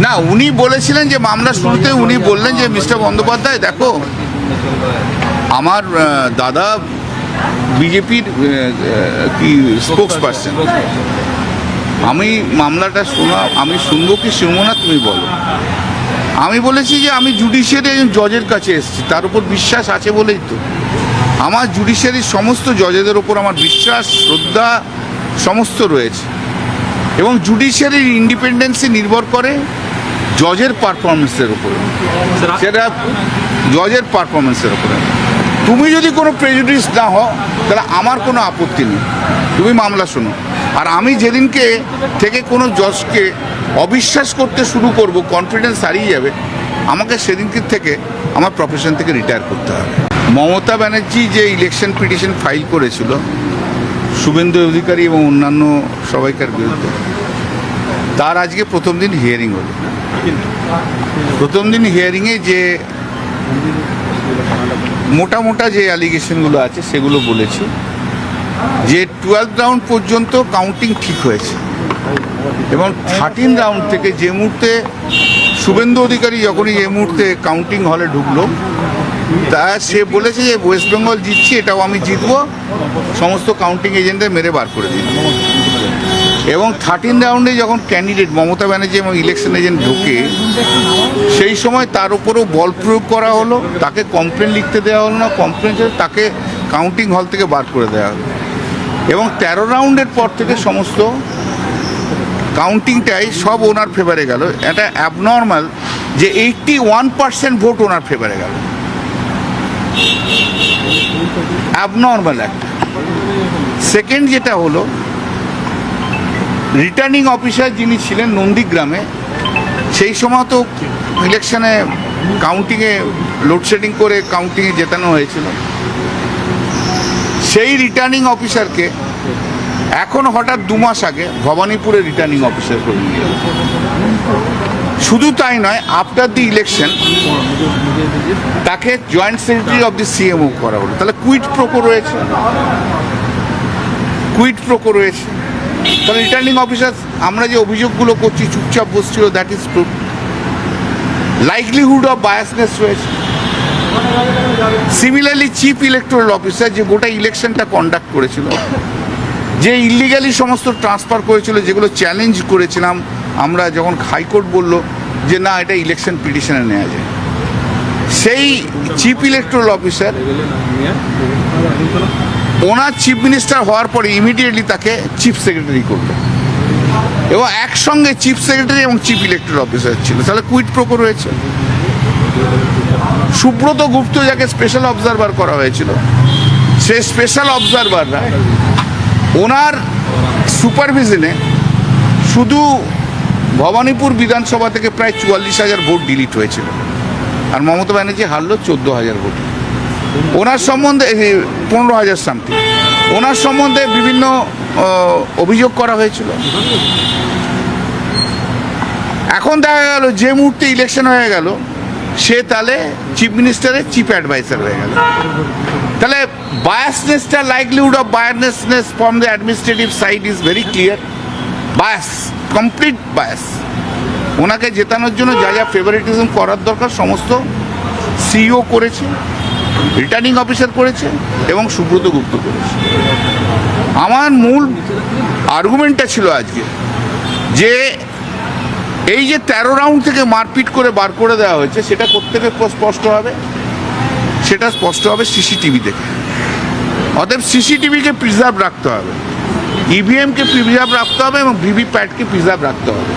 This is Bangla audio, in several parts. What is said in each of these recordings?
না, উনি বলেছিলেন যে মামলা শুরুতে উনি বললেন যে মিস্টার বন্দ্যোপাধ্যায় দেখো, আমার দাদা বিজেপির কি স্পোক্স পার্সন, আমি মামলাটা আমি শুনবো কি শুনবো না তুমি বলো। আমি বলেছি যে আমি জুডিশিয়ারি একজন জজের কাছে এসেছি, তার উপর বিশ্বাস আছে বলেই তো। আমার জুডিশিয়ারির সমস্ত জজেদের ওপর আমার বিশ্বাস, শ্রদ্ধা সমস্ত রয়েছে, এবং জুডিশিয়ারির ইন্ডিপেন্ডেন্সি নির্ভর করে জজের পারফরমেন্সের উপরে, সেটা জজের পারফরমেন্সের উপরে। তুমি যদি কোনো প্রেজুডিস না হও তাহলে আমার কোনো আপত্তি নেই, তুমি মামলা শোনো। আর আমি যেদিনকে থেকে কোনো জজকে অবিশ্বাস করতে শুরু করব, কনফিডেন্স হারিয়ে যাবে, আমাকে সেদিনকে থেকে আমার প্রফেশন থেকে রিটায়ার করতে হবে। মমতা ব্যানার্জি যে ইলেকশন পিটিশন ফাইল করেছিল শুভেন্দু অধিকারী এবং অন্যান্য সবাইকার বিরুদ্ধে, তার আজকে প্রথম দিন হিয়ারিং হলো। প্রথম দিন হিয়ারিংয়ে যে মোটা যে অ্যালিগেশনগুলো আছে সেগুলো বলেছি, যে 12 রাউন্ড পর্যন্ত কাউন্টিং ঠিক হয়েছে, এবং 13 রাউন্ড থেকে যে মুহূর্তে শুভেন্দু অধিকারী যখনই এই মুহূর্তে কাউন্টিং হলে ঢুকলো, তা সে বলেছে যে ওয়েস্ট বেঙ্গল জিতছি, এটাও আমি জিতবো, সমস্ত কাউন্টিং এজেন্টদের মেরে বার করে দিন। এবং 13 রাউন্ডে যখন ক্যান্ডিডেট মমতা ব্যানার্জি এবং ইলেকশন এজেন্ট ঢোকে, সেই সময় তার উপরেও বল প্রয়োগ করা হলো, তাকে কমপ্লেন লিখতে দেওয়া হলো না, কমপ্লেন তাকে কাউন্টিং হল থেকে বার করে দেওয়া হলো। এবং 13 রাউন্ডের পর থেকে সমস্ত কাউন্টিংটাই সব ওনার ফেভারে গেল। এটা অ্যাবনর্মাল যে 81% ভোট ওনার ফেভারে গেল, অ্যাবনর্মাল একটা। সেকেন্ড যেটা হলো, রিটার্নিং অফিসার যিনি ছিলেন নন্দীগ্রামে, সেই সময় তো ইলেকশনে কাউন্টিংয়ে লোডশেডিং করে কাউন্টিংয়ে জেতানো হয়েছিল, সেই রিটার্নিং অফিসারকে এখন হঠাৎ 2 মাস আগে ভবানীপুরে রিটার্নিং অফিসার করে নিয়ে গেল। শুধু তাই নয়, আফটার দি ইলেকশন তাকে joint secretary of the CMO করা হলো। তাহলে কুইট প্রোকো রয়েছে, তাহলে রিটার্নিং অফিসার আমরা যে অভিযোগগুলো করছি চুপচাপ বসছিল, that is proof. Likelihood of biasness রয়েছে। সিমিলারলি চিফ ইলেকটোরাল অফিসার যে গোটা ইলেকশনটা কন্ডাক্ট করেছিল, যে ইলিগালি সমস্ত ট্রান্সফার করেছিল, যেগুলো চ্যালেঞ্জ করেছিলাম আমরা যখন হাইকোর্ট বলল যে না এটা ইলেকশন পিটিশনে নেওয়া যায়, সেই চিফ ইলেকটোরাল অফিসার ওনার চিফ মিনিস্টার হওয়ার পরে ইমিডিয়েটলি তাকে চিফ সেক্রেটারি করলো, এবং একসঙ্গে চিফ সেক্রেটারি এবং চিফ ইলেকটোরাল অফিসার ছিল। তাহলে কুইট প্রোকো রয়েছে। সুব্রত গুপ্ত যাকে স্পেশাল অবজারভার করা হয়েছিল, সেই স্পেশাল অবজারভাররা ওনার সুপারভিশনে শুধু ভবানীপুর বিধানসভা থেকে প্রায় 44,000 ভোট ডিলিট হয়েছিল, আর মমতা ব্যানার্জি হারলো 14,000 ভোট। ওনার সম্বন্ধে 15,000 সামথিং, ওনার সম্বন্ধে বিভিন্ন অভিযোগ করা হয়েছিল। এখন দেখা গেল যে মুহূর্তে ইলেকশন হয়ে গেল, সে তাহলে চিফ মিনিস্টারের চিফ অ্যাডভাইসার হয়ে গেল। তাহলে বায়াসনেসটা, likelihood of biasness from the administrative side is very clear. Bias, complete bias. ওনাকে জেতানোর জন্য যা যা ফেভারিটিজম করার দরকার সমস্ত সিইও করেছে, রিটার্নিং অফিসার করেছে, এবং সুব্রত গুপ্ত করেছে। আমার মূল আর্গুমেন্টটা ছিল আজকে যে এই যে 13 রাউন্ড থেকে মারপিট করে বার করে দেওয়া হয়েছে, সেটা কোত্থেকে স্পষ্ট হবে সিসিটিভি থেকে। অতএব সিসিটিভিকে প্রিজার্ভ রাখতে হবে, ইভিএমকে প্রিজার্ভ রাখতে হবে, এবং ভিভিপ্যাটকে প্রিজার্ভ রাখতে হবে।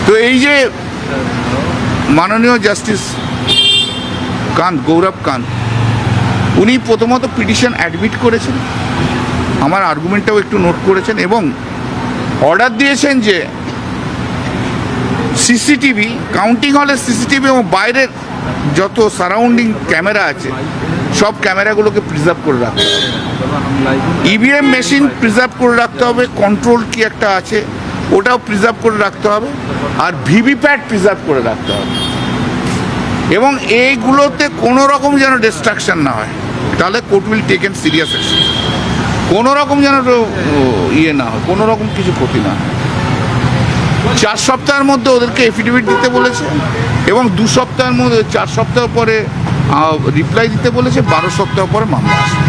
তো এই যে মাননীয় জাস্টিস গৌরব কান্ত, উনি প্রথমত পিটিশন অ্যাডমিট করেছেন, আমার আর্গুমেন্টটাও একটু নোট করেছেন, এবং অর্ডার দিয়েছেন যে সিসিটিভি, কাউন্টিং হলের সিসিটিভি এবং বাইরের যত সারাউন্ডিং ক্যামেরা আছে সব ক্যামেরাগুলোকে প্রিজার্ভ করে রাখতে হবে, ইভিএম মেশিন প্রিজার্ভ করে রাখতে হবে, কন্ট্রোল কি একটা আছে ওটাও প্রিজার্ভ করে রাখতে হবে, আর ভিভিপ্যাট প্রিজার্ভ করে রাখতে হবে, এবং এইগুলোতে কোনো রকম যেন ডিস্ট্রাকশন না হয়, তাহলে court will taken serious action. কোনো রকম যেন ইয়ে না হয়, কোনো রকম কিছু ক্ষতি না হয়। 4 সপ্তাহের মধ্যে ওদেরকে এফিডেভিট দিতে বলেছে এবং 2 সপ্তাহের মধ্যে 4 সপ্তাহ পরে রিপ্লাই দিতে বলেছে, 12 সপ্তাহ পরে মামলা আসবে।